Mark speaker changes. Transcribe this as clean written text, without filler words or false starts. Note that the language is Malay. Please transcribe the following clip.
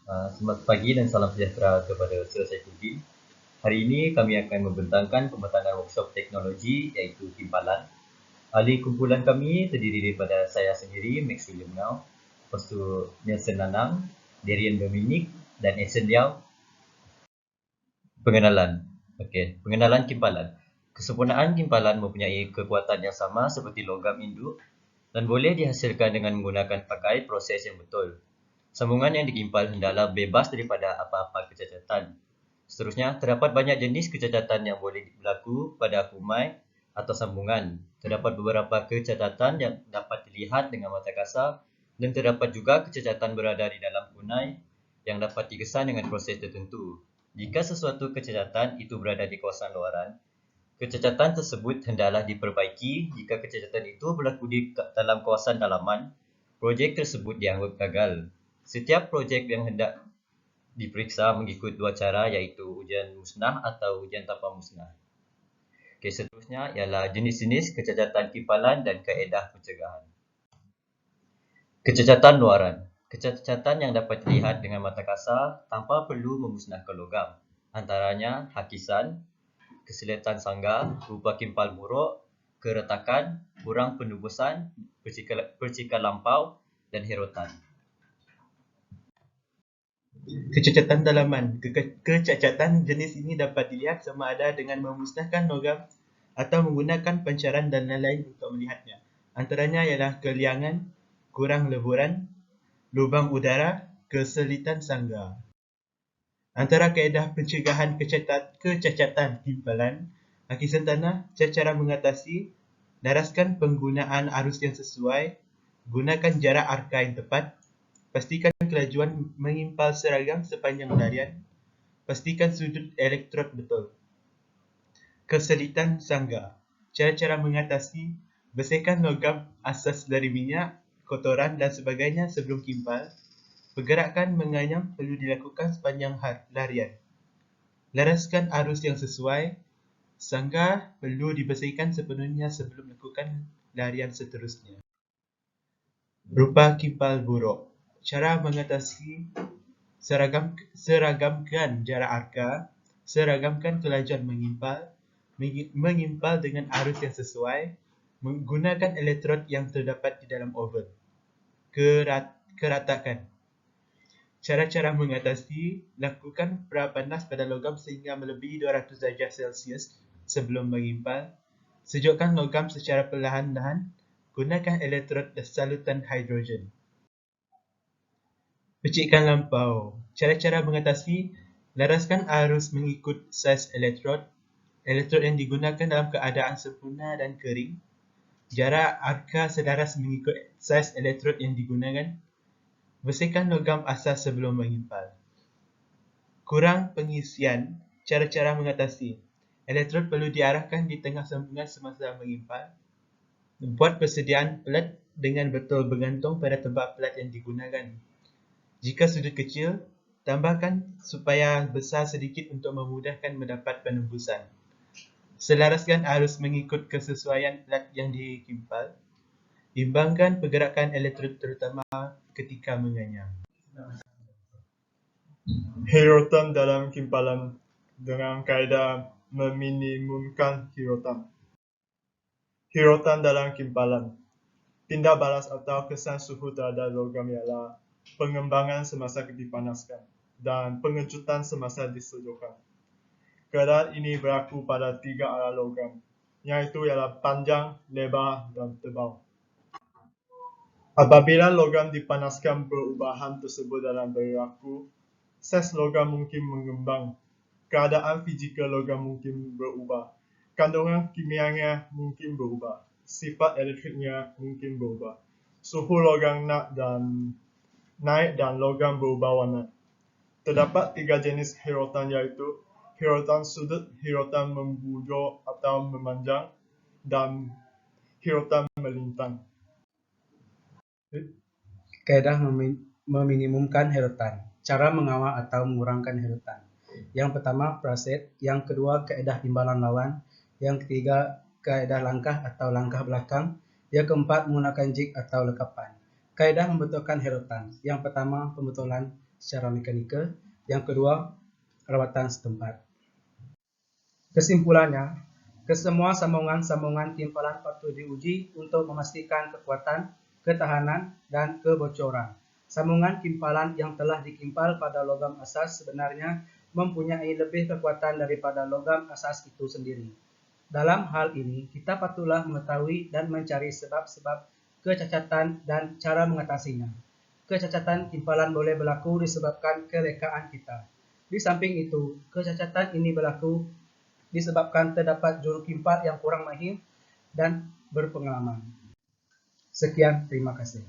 Speaker 1: Selamat pagi dan salam sejahtera kepada Sir Saifuddin. Hari ini kami akan membentangkan pembentangan workshop teknologi iaitu timpalan. Ahli kumpulan kami terdiri daripada saya sendiri, Max William Ngau, lepas tu Nelson Nanang, Darian Dominic dan Esen Liao. Pengenalan. Pengenalan timpalan. Kesempurnaan timpalan mempunyai kekuatan yang sama seperti logam induk dan boleh dihasilkan dengan menggunakan pakai proses yang betul. Sambungan yang dikimpal hendaklah bebas daripada apa-apa kecacatan. Seterusnya, terdapat banyak jenis kecacatan yang boleh berlaku pada kumai atau sambungan. Terdapat beberapa kecacatan yang dapat dilihat dengan mata kasar dan terdapat juga kecacatan berada di dalam kunai yang dapat dikesan dengan proses tertentu. Jika sesuatu kecacatan itu berada di kawasan luaran, kecacatan tersebut hendaklah diperbaiki. Jika kecacatan itu berlaku di dalam kawasan dalaman, projek tersebut dianggap gagal. Setiap projek yang hendak diperiksa mengikut dua cara iaitu ujian musnah atau ujian tanpa musnah. Seterusnya ialah jenis-jenis kecacatan timpalan dan kaedah pencegahan. Kecacatan luaran. Kecacatan yang dapat dilihat dengan mata kasar tanpa perlu memusnahkan logam. Antaranya hakisan, kesulitan sangga, rupa kimpal buruk, keretakan, kurang penubusan, percikan lampau dan herotan.
Speaker 2: Kecacatan dalaman. Kecacatan jenis ini dapat dilihat sama ada dengan memusnahkan logam atau menggunakan pancaran dan lain-lain untuk melihatnya. Antaranya ialah keliangan, kurang leburan, lubang udara, kesulitan sangga. Antara kaedah pencegahan kecacatan timpalan, hakisan tanah, cara mengatasi, laraskan penggunaan arus yang sesuai, gunakan jarak arka yang tepat, pastikan kelajuan mengimpal seragam sepanjang larian, pastikan sudut elektrod betul. Kesulitan sangga. Cara-cara mengatasi, bersihkan logam asas dari minyak, kotoran dan sebagainya sebelum kimpal. Pergerakan menganyam perlu dilakukan sepanjang larian. Laraskan arus yang sesuai. Sangga perlu dibersihkan sepenuhnya sebelum melakukan larian seterusnya. Rupa kimpal buruk. Cara mengatasi, seragamkan jarak arka, seragamkan kelajuan mengimpal dengan arus yang sesuai, menggunakan elektrod yang terdapat di dalam oven. Keratakan. Cara-cara mengatasi, lakukan prapanas pada logam sehingga melebihi 200 darjah Celsius sebelum mengimpal. Sejukkan logam secara perlahan-lahan. Gunakan elektrod salutan hidrogen. Percikan lampau. Cara-cara mengatasi, laraskan arus mengikut saiz elektrod. Elektrod yang digunakan dalam keadaan sempurna dan kering. Jarak arka selaras mengikut saiz elektrod yang digunakan. Bersihkan logam asas sebelum mengimpal. Kurang pengisian. Cara-cara mengatasi, elektrod perlu diarahkan di tengah sambungan semasa mengimpal. Buat persediaan pelat dengan betul bergantung pada tebal pelat yang digunakan. Jika sudut kecil, tambahkan supaya besar sedikit untuk memudahkan mendapat penembusan. Selaraskan arus mengikut kesesuaian pelat yang dikimpal. Imbangkan pergerakan elektrod terutama ketika menganyam.
Speaker 3: Herotan dalam kimpalan dengan kaedah meminimumkan herotan. Herotan dalam kimpalan. Tindak balas atau kesan suhu terhadap logam ialah pengembangan semasa dipanaskan dan pengecutan semasa disejukkan. Keadaan ini berlaku pada 3 arah logam, iaitu ialah panjang, lebar dan tebal. Apabila logam dipanaskan, perubahan tersebut dalam berlaku. Saiz logam mungkin mengembang, keadaan fizikal logam mungkin berubah, kandungan kimianya mungkin berubah, sifat elektriknya mungkin berubah, suhu logam naik dan logam berubah warna. Terdapat 3 jenis herotan iaitu herotan sudut, herotan membujur atau memanjang, dan herotan melintang.
Speaker 4: Kaedah meminimumkan herotan. Cara mengawal atau mengurangkan herotan. Yang pertama, praset. Yang kedua, kaedah imbalan lawan. Yang ketiga, kaedah langkah atau langkah belakang. Yang keempat, menggunakan jig atau lekapan. Kaedah membetulkan herotan. Yang pertama, pembetulan. secara mekanikal. Yang kedua, rawatan setempat. Kesimpulannya, kesemua sambungan-sambungan timpalan patut diuji untuk memastikan kekuatan, ketahanan, dan kebocoran. Sambungan timpalan yang telah dikimpal pada logam asas sebenarnya mempunyai lebih kekuatan daripada logam asas itu sendiri. Dalam hal ini, kita patutlah mengetahui dan mencari sebab-sebab kecacatan dan cara mengatasinya. Kecacatan timpalan boleh berlaku disebabkan kelekaan kita. Di samping itu, kecacatan ini berlaku disebabkan terdapat juru kimpal yang kurang mahir dan berpengalaman. Sekian, terima kasih.